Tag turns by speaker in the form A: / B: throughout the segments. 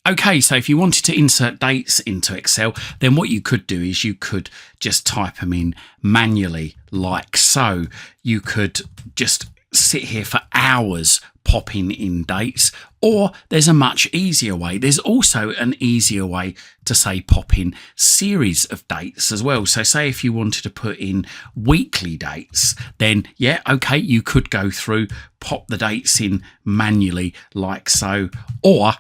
A: Okay, so if you wanted to insert dates into Excel, then what you could do is you could just type them in manually like so. You could just sit here for hours popping in dates, or there's a much easier way. There's also an easier way to say pop in series of dates as well. So say if you wanted to put in weekly dates, then yeah, okay, you could go through, pop the dates in manually like so, or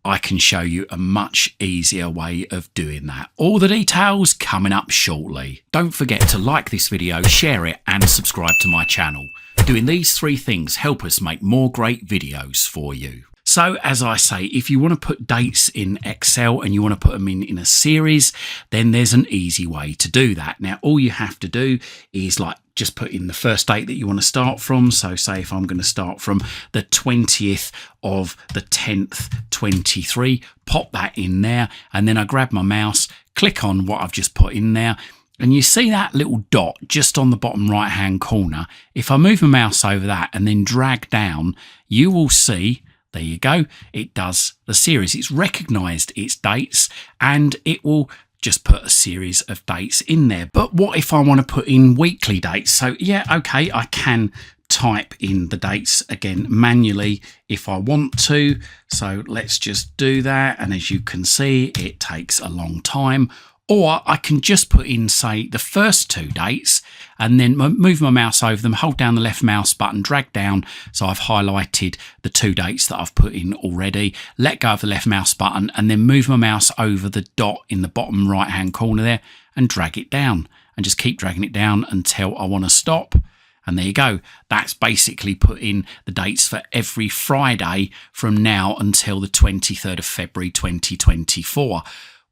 A: I can show you a much easier way of doing that. All the details coming up shortly. Don't forget to like this video, share it and subscribe to my channel. Doing these three things help us make more great videos for you. So as I say, if you want to put dates in Excel and you want to put them in a series, then there's an easy way to do that. Now, all you have to do is just put in the first date that you want to start from. So say if I'm going to start from the 20th of the 10th, 23, pop that in there. And then I grab my mouse, click on what I've just put in there. And you see that little dot just on the bottom right hand corner. If I move my mouse over that and then drag down, you will see, there you go, it does the series. It's recognised its dates and it will just put a series of dates in there. But what if I want to put in weekly dates? So yeah, okay, I can type in the dates again manually if I want to. So let's just do that. And as you can see, it takes a long time. Or I can just put in, say, the first two dates and then move my mouse over them, hold down the left mouse button, drag down. So I've highlighted the two dates that I've put in already, let go of the left mouse button and then move my mouse over the dot in the bottom right hand corner there and drag it down and just keep dragging it down until I want to stop. And there you go. That's basically put in the dates for every Friday from now until the 23rd of February 2024.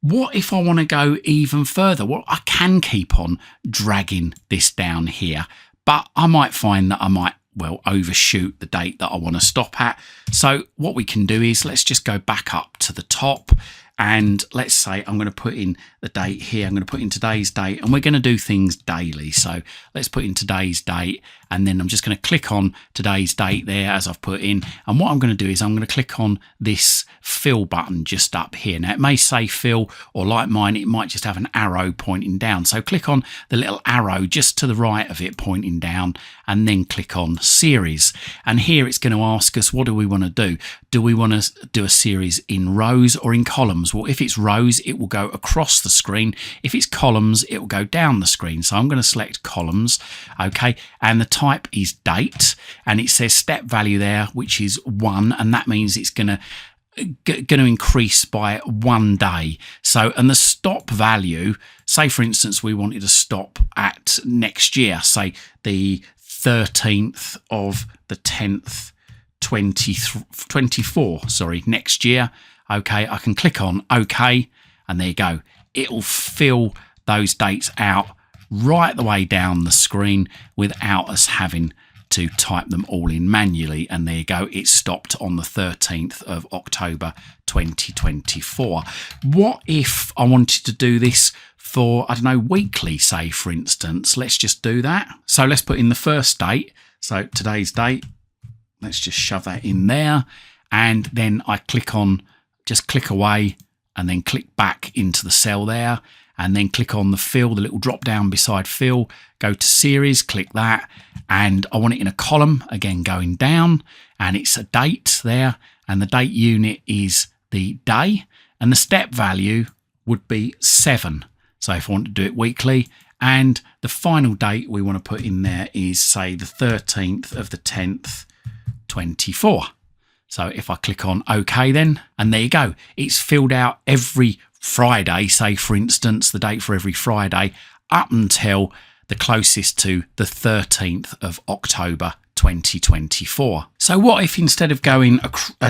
A: What if I want to go even further? Well, I can keep on dragging this down here, but I might find that I might, well, overshoot the date that I want to stop at. So what we can do is let's just go back up to the top and let's say I'm going to put in the date here. I'm going to put in today's date and we're going to do things daily. So let's put in today's date and then I'm just going to click on today's date there as I've put in. And what I'm going to do is I'm going to click on this fill button just up here. Now it may say fill, or like mine, it might just have an arrow pointing down. So click on the little arrow just to the right of it pointing down and then click on series. And here it's going to ask us, what do we want to do? Do we want to do a series in rows or in columns? Well, if it's rows, it will go across the screen. If it's columns, it will go down the screen. So I'm going to select columns. Okay. And the type is date and it says step value there, which is 1. And that means it's going to increase by 1 day. So, and the stop value, say for instance, we wanted to stop at next year, say the 13th of the 10th, 24, sorry, next year. Okay, I can click on OK and there you go. It'll fill those dates out right the way down the screen without us having to type them all in manually. And there you go, it stopped on the 13th of October 2024. What if I wanted to do this for, I don't know, weekly, say for instance? Let's just do that. So let's put in the first date. So today's date, let's just shove that in there. And then I click on, just click away and then click back into the cell there. And then click on the fill, the little drop down beside fill, go to series, click that. And I want it in a column, again, going down. And it's a date there. And the date unit is the day. And the step value would be 7. So if I want to do it weekly. And the final date we want to put in there is, say, the 13th of the 10th, 24. So if I click on OK then, and there you go. It's filled out every Friday, say for instance, the date for every Friday, up until the closest to the 13th of October 2024. So what if instead of going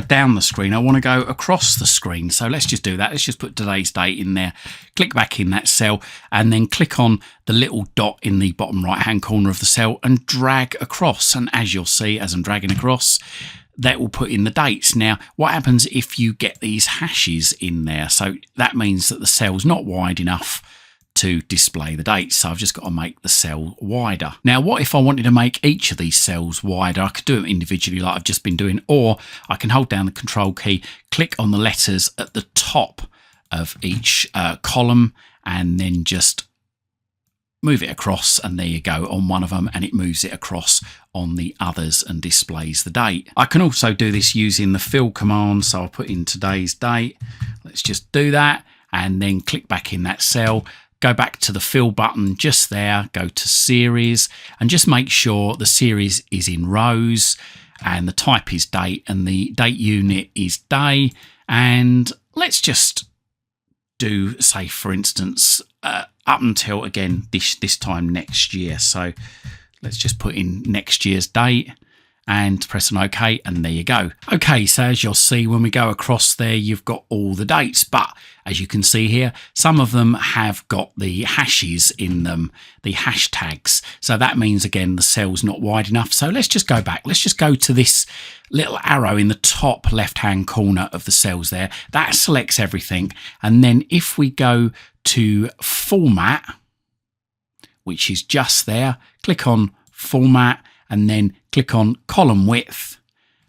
A: down the screen, I want to go across the screen? So let's just do that. Let's just put today's date in there, click back in that cell, and then click on the little dot in the bottom right hand corner of the cell and drag across. And as you'll see, as I'm dragging across, that will put in the dates. Now, what happens if you get these hashes in there? So that means that the cell's not wide enough to display the dates. So I've just got to make the cell wider. Now, what if I wanted to make each of these cells wider? I could do it individually like I've just been doing, or I can hold down the control key, click on the letters at the top of each column, and then just move it across, and there you go on one of them, and it moves it across on the others and displays the date. I can also do this using the fill command, so I'll put in today's date. Let's just do that, and then click back in that cell, go back to the fill button just there, go to series, and just make sure the series is in rows, and the type is date, and the date unit is day. And let's just do, say for instance, up until again this time next year. So let's just put in next year's date and press an OK, and there you go. Okay, so as you'll see when we go across there, you've got all the dates, but as you can see here, some of them have got the hashes in them, the hashtags. So that means again the cell's not wide enough. So let's just go back. Let's just go to this little arrow in the top left hand corner of the cells there. That selects everything. And then if we go to format, which is just there, click on format, and then click on column width,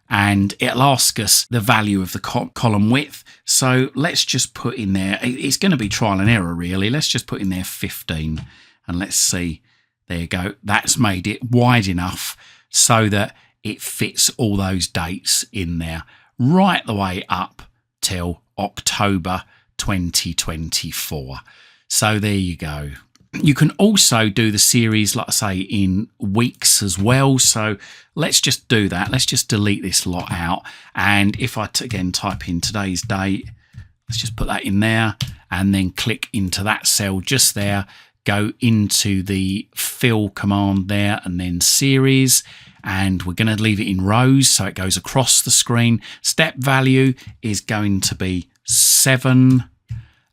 A: and it'll ask us the value of the column width. So let's just put in there, it's going to be trial and error really, let's just put in there 15, and let's see, there you go, that's made it wide enough so that it fits all those dates in there right the way up till October 2024. So there you go. You can also do the series, like I say, in weeks as well. So let's just do that. Let's just delete this lot out. And if I again type in today's date, let's just put that in there, and then click into that cell just there, go into the fill command there, and then series. And we're going to leave it in rows so it goes across the screen. Step value is going to be 7.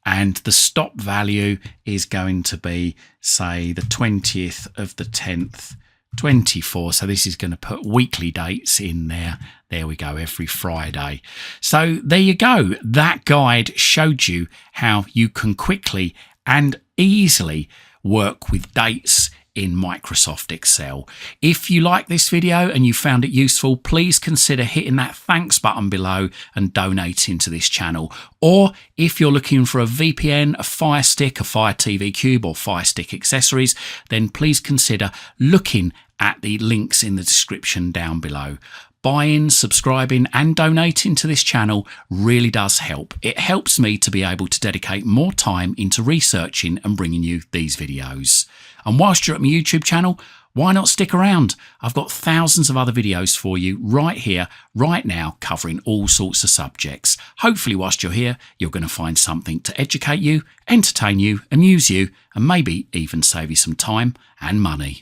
A: And the stop value is going to be, say, the 20th of the 10th, 24. So this is going to put weekly dates in there. There we go, every Friday. So there you go. That guide showed you how you can quickly and easily work with dates in Microsoft Excel. If you like this video and you found it useful, please consider hitting that thanks button below and donating to this channel. Or if you're looking for a VPN, a Fire Stick, a Fire TV Cube, or Fire Stick accessories, then please consider looking at the links in the description down below. Buying, subscribing and donating to this channel really does help. It helps me to be able to dedicate more time into researching and bringing you these videos. And whilst you're at my YouTube channel, why not stick around? I've got thousands of other videos for you right here, right now, covering all sorts of subjects. Hopefully whilst you're here, you're going to find something to educate you, entertain you, amuse you, and maybe even save you some time and money.